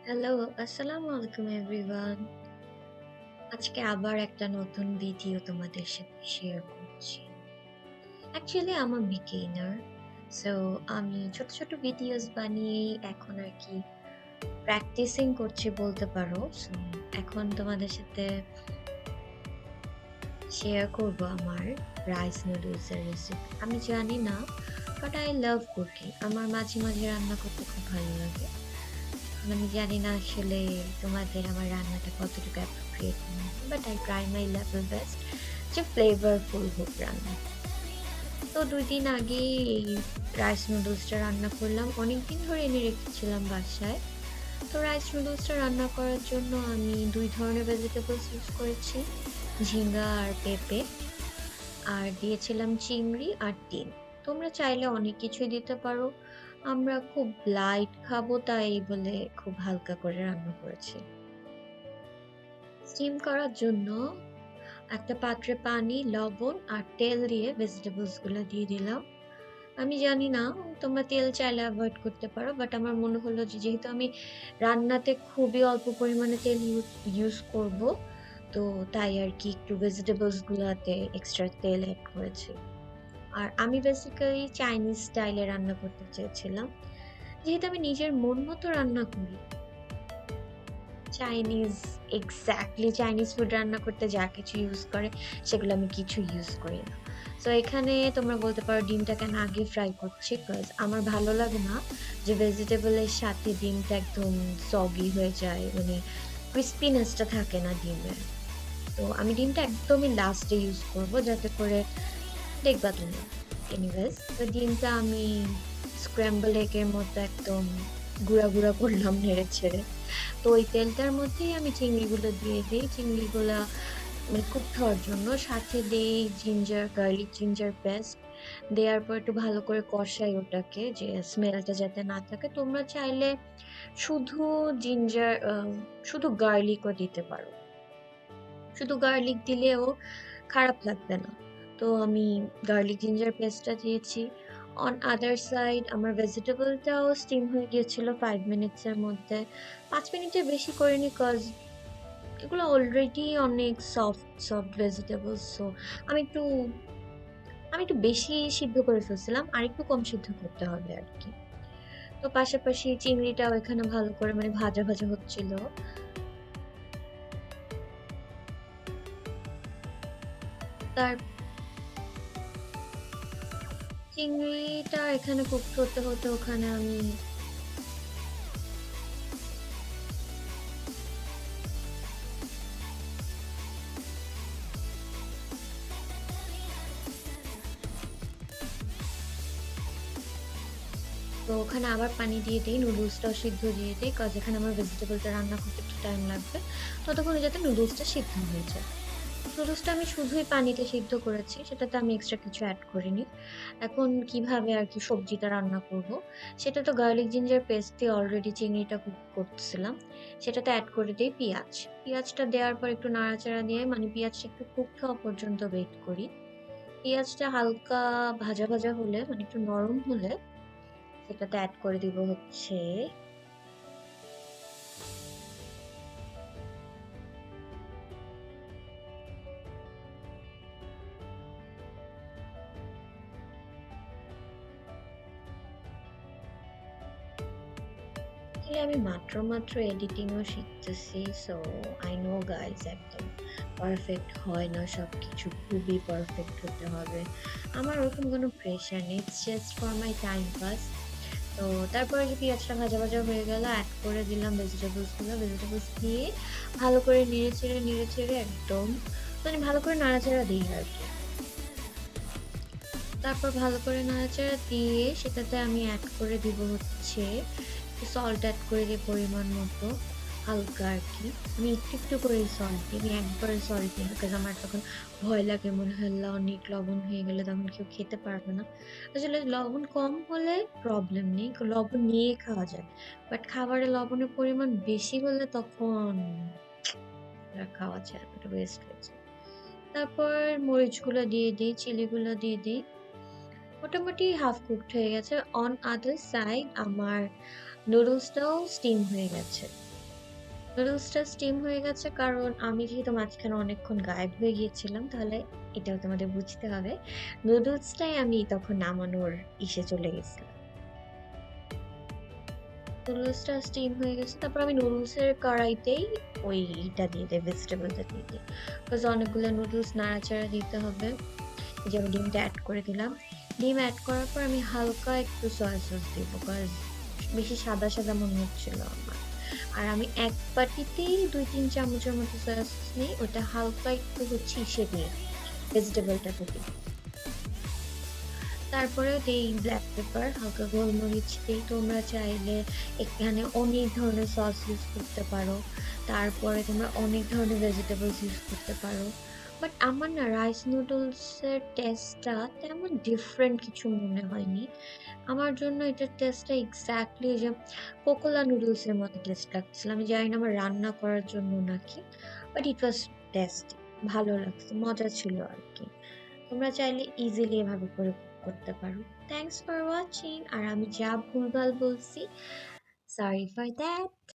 Hello, আসসালামু আলাইকুম everyone. আজকে আবার একটা নতুন ভিডিও তোমাদের সাথে শেয়ার করছি। Actually I'm a beginner, so আমি ছোট, ছোট ভিডিওস বানিয়েই এখন আরকি প্র্যাকটিসিং করছি বলতে পারো। সো এখন তোমাদের সাথে শেয়ার করব আমার রাইস নুডলস এর রেসিপি। আমি জানি না, বাট আই লাভ কুকিং। আমার মাঝে, মাঝে রান্না করতে খুব ভালো লাগে। আমি জানি না আসলে তোমাদের আমার রান্নাটা কতটুকু appropriate but I try my level best যে ফ্লেভারফুল হোক রান্না। তো ২ দিন আগেই এই রাইস নুডলসটা রান্না করলাম। অনেকদিন ধরে এনে রেখেছিলাম বাসায়। তো রাইস নুডলসটা রান্না করার জন্য আমি ২ ধরনের ভেজিটেবলস ইউজ করেছি। ঝিঙ্গা আর পেঁপে। আর দিয়েছিলাম চিংড়ি আর ডিম। তোমরা চাইলে অনেক কিছুই দিতে পারো। আমরা খুব লাইট খাবো তাই বলে খুব হালকা করে রান্না করেছি। স্টিম করার জন্য একটা পাত্রে পানি, লবণ আর তেল দিয়ে ভেজিটেবলস গুলো দিয়ে দিলাম। আমি জানি না তোমরা তেল চাইলে এভয়েড করতে পারো। বাট আমার মনে হলো যে যেহেতু আমি রান্নাতে খুবই অল্প পরিমাণে তেল ইউজ করব, তো তাই আরকি একটু ভেজিটেবলস গুলাতে এক্সট্রা তেল এড করেছি। আর আমি বেসিক্যালি চাইনিজ স্টাইলে রান্না করতে চেয়েছিলাম। যেহেতু আমি নিজের মন মতো রান্না করি, চাইনিজ এক্সাক্টলি চাইনিজ ফুড রান্না করতে যা কিছু ইউজ করে সেগুলো আমি কিছু ইউজ করি না। সো এখানে তোমরা বলতে পারো ডিমটা কেন আগে ফ্রাই করছি, বিকজ আমার ভালো লাগে না যে ভেজিটেবলের সাথে ডিমটা একদম সগি হয়ে যায়, মানে ক্রিস্পিনেসটা থাকে না ডিমের। তো আমি ডিমটা একদমই লাস্টে ইউজ করব যাতে করে দেখবা তুমি। এনিওয়েজ, তো ডিমটা আমি স্ক্র্যাম্বল এগের মতো একদম গুঁড়া, গুঁড়া করলাম নেড়ে-চেড়ে। তো ওই তেলটার মধ্যেই আমি চিংড়িগুলো দিয়ে দেই। চিংড়িগুলা মানে কুকড হওয়ার জন্য সাথে দেই জিঞ্জার, গার্লিক জিঞ্জার পেস্ট। দেওয়ার পর একটু ভালো করে কষাই ওটাকে যে স্মেলটা যাতে না থাকে। তোমরা চাইলে শুধু জিঞ্জার শুধু গার্লিকও দিতে পারো। শুধু গার্লিক দিলেও খারাপ লাগবে না। তো আমি গার্লিক জিঞ্জার পেস্টটা দিয়েছি। অন আদার সাইড আমার ভেজিটেবলটাও স্টিম হয়ে গিয়েছিল 5 মিনিটসের মধ্যে। ৫ মিনিটের বেশি করিনি, কজ এগুলো অলরেডি অনেক সফট, সফট ভেজিটেবলস। সো আমি একটু আমি একটু বেশি সিদ্ধ করে ফেলছিলাম। আরেকটু কম সিদ্ধ করতে হবে আরকি। তো পাশাপাশি চিংড়িটাও এখানে ভালো করে মানে ভাজা, ভাজা হচ্ছিল। তার চিংড়িটা এখানে কুকড হতে, হতে ওখানে আমি তো ওখানে আবার পানি দিয়ে দেই, নুডলসটাও সিদ্ধ দিয়ে দেই, কজ এখানে আমার ভেজিটেবলটা রান্না করতে একটু টাইম লাগবে। ততক্ষণে যাতে নুডলসটা সিদ্ধ হয়ে যায়। নুডলসটা আমি শুধুই পানিতে সিদ্ধ করেছি, সেটাতে আমি এক্সট্রা কিছু এড করিনি। এখন কিভাবে আরকি সবজিটা রান্না করব, সেটা তো গার্লিক জিঞ্জার পেস্ট দিয়ে অলরেডি চিংড়িটা কুক করতেছিলাম। সেটাতে এড করে দেই পেঁয়াজ। পেঁয়াজটা দেওয়ার পর একটু নাড়াচাড়া দিয়ে মানে পেঁয়াজটা একটু কুকড হওয়া পর্যন্ত ওয়েট করি। পেঁয়াজটা হালকা ভাজা, ভাজা হলে মানে একটু নরম হলে সেটাতে এড করে দিব হচ্ছে আমি মাত্র, মাত্র এডিটিংও শিখতেছি। সো আই নো গাইস একদম পারফেক্ট হয় না সবকিছু। খুবই পারফেক্ট হতে হবে। আমার ওরকম কোনো প্রেশার নেই। It's just for my time pass. তো তারপরে যে পেঁয়াজটা ভাজা, ভাজা হয়ে গেল, এড করে দিলাম ভেজিটেবলস গুলো। ভেজিটেবলস দিয়ে ভালো করে নেড়ে-চেড়ে, নেড়ে-চেড়ে একদম মানে ভালো করে নাড়াচাড়া দিই আরকি। তারপর ভালো করে নাড়াচাড়া দিয়ে সেটাতে আমি এড করে দিব হচ্ছে একটু সল্ট এড করে দিই পরিমাণ মতো, হালকা আরকি। আমি একটু, একটু করেই সল্ট দিই। আমি একবারে সল্ট দিই না, বিকজ আমার তখন ভয় লাগে মনে হয় আল্লাহ অনেক লবণ হয়ে গেলে তখন কেউ খেতে পারবে না। আসলে লবণ কম হলে প্রবলেম নেই। লবণ নিয়ে খাওয়া যায়। বাট খাবারে লবণের পরিমাণ বেশি হলে তখন আর খাওয়া যায় না। ওটা ওয়েস্ট হয়ে যায়। তারপর মরিচগুলো দিয়ে দিই, চিলিগুলো দিয়ে দিই। মোটামুটি হাফ কুকড হয়ে গেছে। অন আদার সাইড আমার নুডলসটাও স্টিম হয়ে গেছে। নুডলসটা স্টিম হয়ে গেছে কারণ আমি যেহেতু মাঝখানে অনেকক্ষণ গায়েব হয়ে গিয়েছিলাম, তাহলে এটাও তোমাদের বুঝতে হবে। নুডলসটাই আমি তখন নামানোর ইসে চলে গেছিলাম। নুডলসটা স্টিম হয়ে গেছে। তারপর আমি নুডলসের কড়াইতেই ওইটা দিয়ে দেই, ভেজিটেবলটা দিয়ে দিই। বিকজ অনেকগুলো নুডলস নাড়াচাড়া দিতে হবে। এই যে আমি ডিমটা এড করে দিলাম। ডিম এড করার পর আমি হালকা একটু সয়া সস দিব, বিকজ বেশি সাদা সাদা মনে হচ্ছিল আমার। আর আমি এক বাটিতেই ২-৩ চামচের মতো সয়া সস নিই, ওটা হালকা একটু হচ্ছে ইসে দিয়ে, ভেজিটেবলটাতে দিই। তারপরেও দেই ব্ল্যাক পেপার, হালকা গোলমরিচ দেই। তোমরা চাইলে এখানে অনেক ধরনের সস ইউজ করতে পারো। তারপরে তোমরা অনেক ধরনের ভেজিটেবলস ইউজ করতে পারো। বাট আমার না রাইস নুডলসের টেস্টটা তেমন ডিফারেন্ট কিছু মনে হয়নি। আমার জন্য এটার টেস্টটা এক্সাক্টলি যে কোকোলা নুডলসের মতো টেস্ট লাগছিল। আমি জানি না আমার রান্না করার জন্য নাকি, বাট ইট ওয়াজ টেস্টি। ভালো লাগছে, মজা ছিল আর কি। তোমরা চাইলে ইজিলি এভাবে করে কুক করতে পারো। Thanks for watching. আর আমি যা ভুলভাল বলছি, সরি ফর দ্যাট।